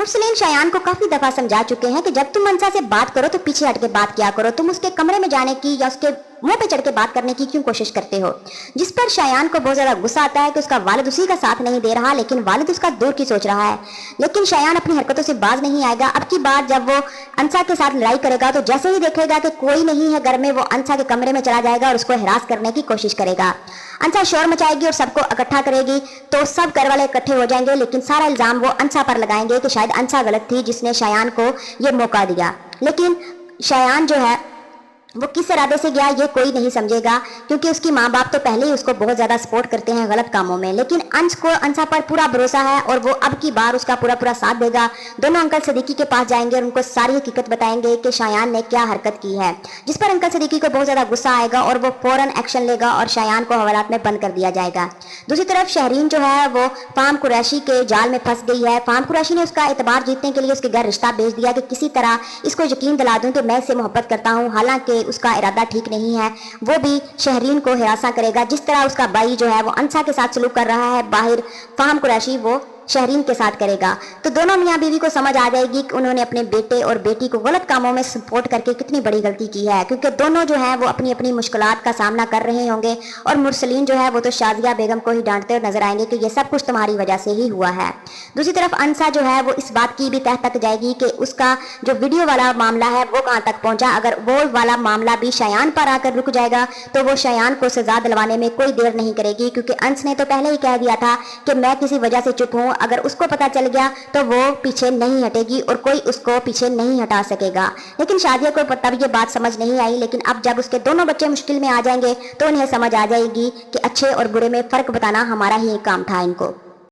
मुरसलीन शयान को काफी दफा समझा चुके हैं कि जब तुम अंसा से बात करो तो पीछे हट के बात किया करो, तुम उसके कमरे में जाने की या उसके मुंह पे चढ़ के बात करने की क्यों कोशिश करते हो। जिस पर शयान को बहुत ज्यादा गुस्सा आता है कि उसका वालिद उसी का साथ नहीं दे रहा, लेकिन वालिद उसका दूर की सोच रहा है। लेकिन शयान अपनी हरकतों से बाज नहीं आएगा। अब की बार जब वो अंसा के साथ लड़ाई करेगा तो जैसे ही देखेगा कि कोई नहीं है घर में, वो अंसा के कमरे में चला जाएगा और उसको हिरास करने की कोशिश करेगा। अंसा शोर मचाएगी और सबको इकट्ठा करेगी तो सब घर वाले इकट्ठे हो जाएंगे, लेकिन सारा इल्जाम वो अंसा पर लगाएंगे कि शायद अंसा गलत थी जिसने शयान को ये मौका दिया। लेकिन शयान जो है वो किस इरादे से गया ये कोई नहीं समझेगा, क्योंकि उसकी माँ बाप तो पहले ही उसको बहुत ज्यादा सपोर्ट करते हैं गलत कामों में। लेकिन अंश को अंसा पर पूरा भरोसा है और वो अब की बार उसका पूरा पूरा साथ देगा। दोनों अंकल सदीकी के पास जाएंगे और उनको सारी हकीकत बताएंगे कि शयान ने क्या हरकत की है, जिस पर अंकल सदीकी को बहुत ज्यादा गुस्सा आएगा और वो फौरन एक्शन लेगा और शयान को हवालात में बंद कर दिया जाएगा। दूसरी तरफ शहरीन जो है वो फाम कुरैशी के जाल में फंस गई है। फाम कुरैशी ने उसका एतबार जीतने के लिए उसके घर रिश्ता भेज दिया कि किसी तरह इसको यकीन दिला दूं कि मैं इससे मोहब्बत करता हूं, हालांकि उसका इरादा ठीक नहीं है। वो भी शहरीन को हिरासा करेगा जिस तरह उसका भाई जो है वो अंसा के साथ सलूक कर रहा है बाहर, फाहम कुरैशी वो शहरीन के साथ करेगा। तो दोनों मियाँ बीवी को समझ आ जाएगी कि उन्होंने अपने बेटे और बेटी को गलत कामों में सपोर्ट करके कितनी बड़ी गलती की है, क्योंकि दोनों जो है वो अपनी अपनी मुश्किलात का सामना कर रहे होंगे और मुरसलीन जो है वो तो शाजिया बेगम को ही डांटते हुए नजर आएंगे कि ये सब कुछ तुम्हारी वजह से ही हुआ है। दूसरी तरफ अंसा जो है वो इस बात की भी तह तक जाएगी कि उसका जो वीडियो वाला मामला है वो कहाँ तक पहुंचा। अगर वो वाला मामला भी शयान पर आकर रुक जाएगा तो वो शयान को सजा दिलवाने में कोई देर नहीं करेगी, क्योंकि अंश ने तो पहले ही कह दिया था कि मैं किसी वजह से चुप हूँ। अगर उसको पता चल गया तो वो पीछे नहीं हटेगी और कोई उसको पीछे नहीं हटा सकेगा। लेकिन शादिया को तब ये बात समझ नहीं आई, लेकिन अब जब उसके दोनों बच्चे मुश्किल में आ जाएंगे तो उन्हें समझ आ जाएगी कि अच्छे और बुरे में फर्क बताना हमारा ही काम था इनको।